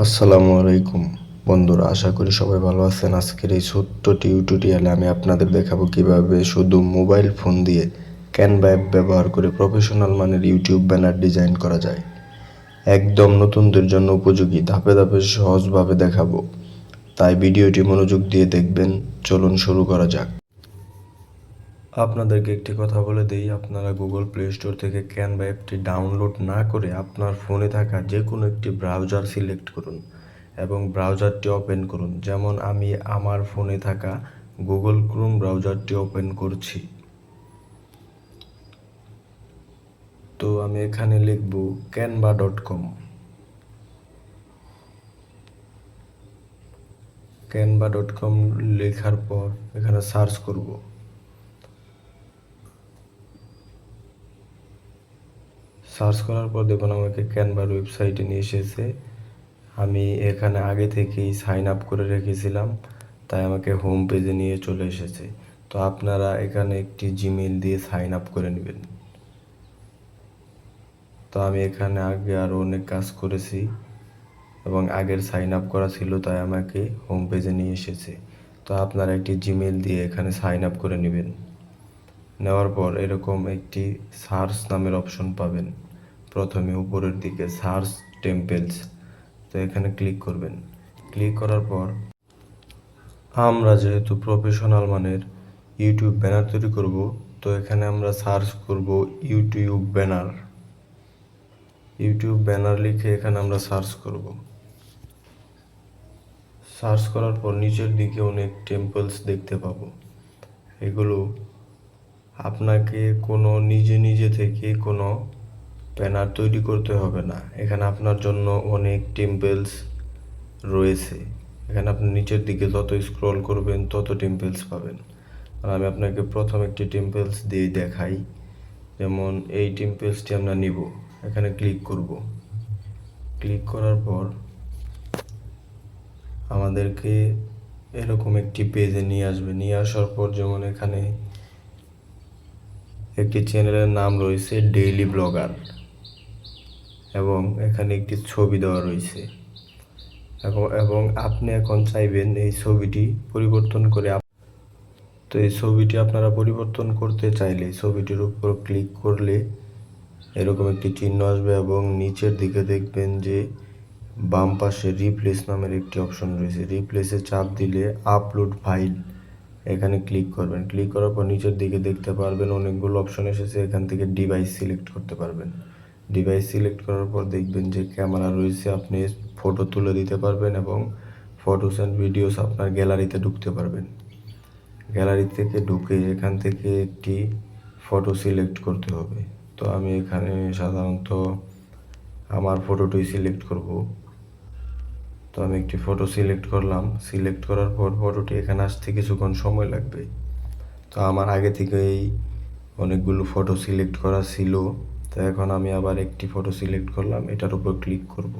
আসসালামু আলাইকুম বন্ধুরা, আশা করি সবাই ভালো আছেন। আজকের এই ছোট্ট টিউটোরিয়ালে আমি আপনাদের দেখাবো কিভাবে শুধু মোবাইল ফোন দিয়ে ক্যানভা অ্যাপ ব্যবহার করে প্রফেশনাল মানের ইউটিউব ব্যানার ডিজাইন করা যায়। একদম নতুনদের জন্য উপযোগী, ধাপে ধাপে সহজভাবে দেখাবো, তাই ভিডিওটি মনোযোগ দিয়ে দেখবেন। চলুন শুরু করা যাক। আপনাদেরকে একটি কথা বলে দিই, আপনারা গুগল প্লে স্টোর থেকে ক্যানভা অ্যাপটি ডাউনলোড না করে আপনার ফোনে থাকা যে কোনো একটি ব্রাউজার সিলেক্ট করুন এবং ব্রাউজারটি ওপেন করুন। যেমন আমি আমার ফোনে থাকা গুগল ক্রোম ব্রাউজারটি ওপেন করছি। তো আমি এখানে লিখব canva.com। canva.com লেখার পর এখানে সার্চ করব। সার্চ করার পর দেখুন আমাকে ক্যানভার ওয়েবসাইটে নিয়ে এসেছে। আমি এখানে আগে থেকেই সাইন আপ করে রেখেছিলাম, তাই আমাকে হোম পেজে নিয়ে চলে এসেছে। তো আপনারা এখানে একটি জিমেইল দিয়ে সাইন আপ করে নেবেন। তো আমি এখানে আগে আরও অনেক কাজ করেছি এবং আগের সাইন আপ করা ছিল, তাই আমাকে হোম পেজে নিয়ে এসেছে। তো আপনারা একটি জিমেইল দিয়ে এখানে সাইন আপ করে নেবেন। নেওয়ার পর এরকম একটি সার্চ নামের অপশন পাবেন। প্রথমে উপরের দিকে সার্চ টেম্পেলস, তো এখানে ক্লিক করবেন। ক্লিক করার পর আমরা যেহেতু প্রফেশনাল মানের ইউটিউব ব্যানার তৈরি করব, তো এখানে আমরা সার্চ করব ইউটিউব ব্যানার। ইউটিউব ব্যানার লিখে এখানে আমরা সার্চ করব। সার্চ করার পর নিচের দিকে অনেক টেম্পলস দেখতে পাবো। এগুলো আপনাকে কোনো নিজে থেকে কোনো ব্যানার তৈরি করতে হবে না। এখানে আপনার জন্য অনেক টেম্পলস রয়েছে। এখানে আপনি নিচের দিকে যত স্ক্রল করবেন তত টেম্পলস পাবেন। আর আমি আপনাকে প্রথম একটি টেম্পলস দিয়ে দেখাই। যেমন এই টেম্পলসটি আমরা নিব, এখানে ক্লিক করব। ক্লিক করার পর আমাদেরকে এরকম একটি পেজে নিয়ে আসবে। নিয়ে আসার পর যেমন এখানে একটি চ্যানেলের নাম রয়েছে ডেইলি ব্লগার এবং এখানে একটি ছবি দেওয়া রয়েছে এবং আপনি এখন চাইবেন এই ছবিটি পরিবর্তন করে। তো এই ছবিটি আপনারা পরিবর্তন করতে চাইলে ছবিটির উপর ক্লিক করলে এরকম একটি চিহ্ন আসবে এবং নিচের দিকে দেখবেন যে বাম পাশে রিপ্লেস নামের একটি অপশন রয়েছে। রিপ্লেসে চাপ দিলে আপলোড ফাইল, এখানে ক্লিক করবেন। ক্লিক করার পর নিচের দিকে দেখতে পারবেন অনেকগুলো অপশন এসেছে। এখান থেকে ডিভাইস সিলেক্ট করতে পারবেন। ডিভাইস সিলেক্ট করার পর দেখবেন যে ক্যামেরা রয়েছে, আপনি ফটো তুলে দিতে পারবেন এবং ফটোস অ্যান্ড ভিডিওস আপনার গ্যালারিতে ঢুকতে পারবেন। গ্যালারি থেকে ঢুকে এখান থেকে একটি ফটো সিলেক্ট করতে হবে। তো আমি এখানে সাধারণত আমার ফটোটি সিলেক্ট করব। তো আমি একটি ফটো সিলেক্ট করলাম। সিলেক্ট করার পর ফটোটি এখানে আসতে কিছুক্ষণ সময় লাগবে। তো আমার আগে থেকেই অনেকগুলো ফটো সিলেক্ট করা ছিল, তো এখন আমি আবার একটি ফটো সিলেক্ট করলাম, এটার উপর ক্লিক করব।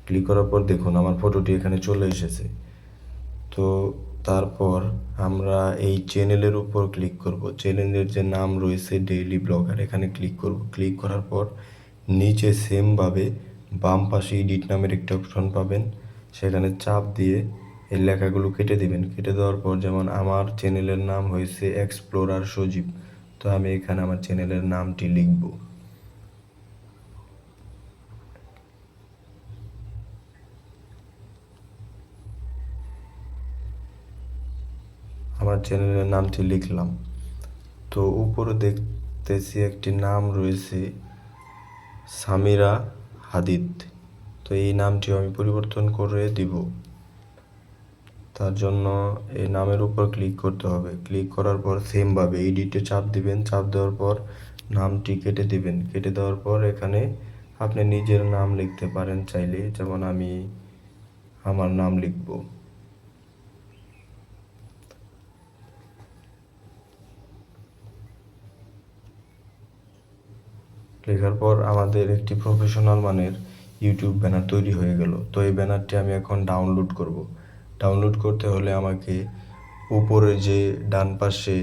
ক্লিক করার পর দেখুন আমার ফটোটি এখানে চলে এসেছে। তো তারপর আমরা এই চ্যানেলের উপর ক্লিক করব। চ্যানেলের যে নাম রয়েছে ডেইলি ব্লগার, এখানে ক্লিক করব। ক্লিক করার পর নিচে সেমভাবে বাম পাশে এডিট নামের একটি অপশন পাবেন, সেখানে চাপ দিয়ে এই লেখাগুলো কেটে দিবেন। কেটে দেওয়ার পর যেমন আমার চ্যানেলের নাম হয়েছে এক্সপ্লোরার সজীব, তো আমি এখানে আমার চ্যানেলের নামটি লিখব। আমার চ্যানেলের নামটি লিখলাম। তো উপরে দেখতেছি একটি নাম রয়েছে সামিরা হাদিদ, তো এই নামটি আমি পরিবর্তন করে দিব। তার জন্য এই নামের উপর ক্লিক করতে হবে। ক্লিক করার পর সেমভাবে এডিটে চাপ দিবেন। চাপ দেওয়ার পর নামটি কেটে দিবেন। কেটে দেওয়ার পর এখানে আপনি নিজের নাম লিখতে পারেন চাইলে, যেমন আমি আমার নাম লিখব। লেখার পর আমাদের একটি প্রফেশনাল মানের ইউটিউব ব্যানার তৈরি হয়ে গেল। তো এই ব্যানারটি আমি এখন ডাউনলোড করব। ডাউনলোড করতে হলে আমাকে উপরে যে ডান পাশে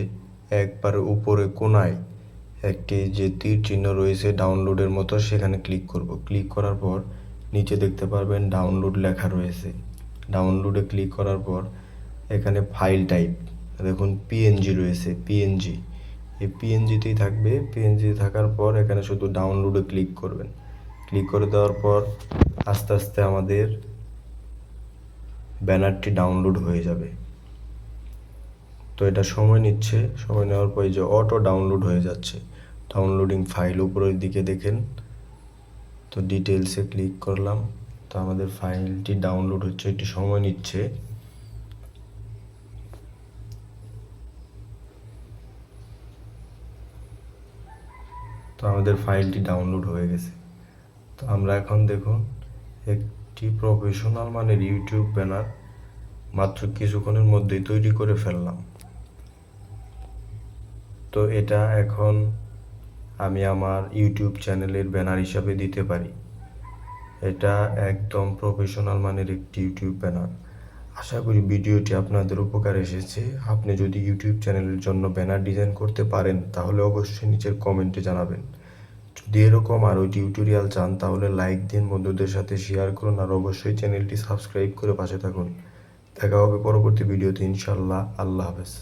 একবারে উপরে কোণায় একটি যে তীর চিহ্ন রয়েছে ডাউনলোডের মতো, সেখানে ক্লিক করব। ক্লিক করার পর নিচে দেখতে পারবেন ডাউনলোড লেখা রয়েছে। ডাউনলোডে ক্লিক করার পর এখানে ফাইল টাইপ দেখুন পিএনজি রয়েছে, পিএনজি। এই পিএনজিতেই থাকবে। পিএনজি থাকার পর এখানে শুধু ডাউনলোডে ক্লিক করবেন। ক্লিক করে দেওয়ার পর আস্তে আস্তে আমাদের ব্যানারটি ডাউনলোড হয়ে যাবে। তো এটা সময় নিচ্ছে। সময় নেওয়ার পর এই যে অটো ডাউনলোড হয়ে যাচ্ছে। ডাউনলোডিং ফাইল উপরের দিকে দেখেন। তো ডিটেলসে ক্লিক করলাম। তো আমাদের ফাইলটি ডাউনলোড হচ্ছে, একটু সময় নিচ্ছে। তো আমাদের ফাইলটি ডাউনলোড হয়ে গেছে। তো আমরা এখন দেখুন একটি প্রফেশনাল মানের ইউটিউব ব্যানার মাত্র কিছুক্ষণের মধ্যেই তৈরি করে ফেললাম। তো এটা এখন আমি আমার ইউটিউব চ্যানেলের ব্যানার হিসাবে দিতে পারি। এটা একদম প্রফেশনাল মানের একটি ইউটিউব ব্যানার। আশা করি ভিডিওটি আপনাদের উপকার এসেছে। আপনি যদি ইউটিউব চ্যানেলের জন্য ব্যানার ডিজাইন করতে পারেন তাহলে অবশ্যই নিচের কমেন্টে জানাবেন। যদি এরকম আরও টিউটোরিয়াল চান তাহলে লাইক দিন, বন্ধুদের সাথে শেয়ার করুন, আর অবশ্যই চ্যানেলটি সাবস্ক্রাইব করে পাশে থাকুন। দেখা হবে পরবর্তী ভিডিওতে ইনশাআল্লাহ। আল্লাহ হাফেজ।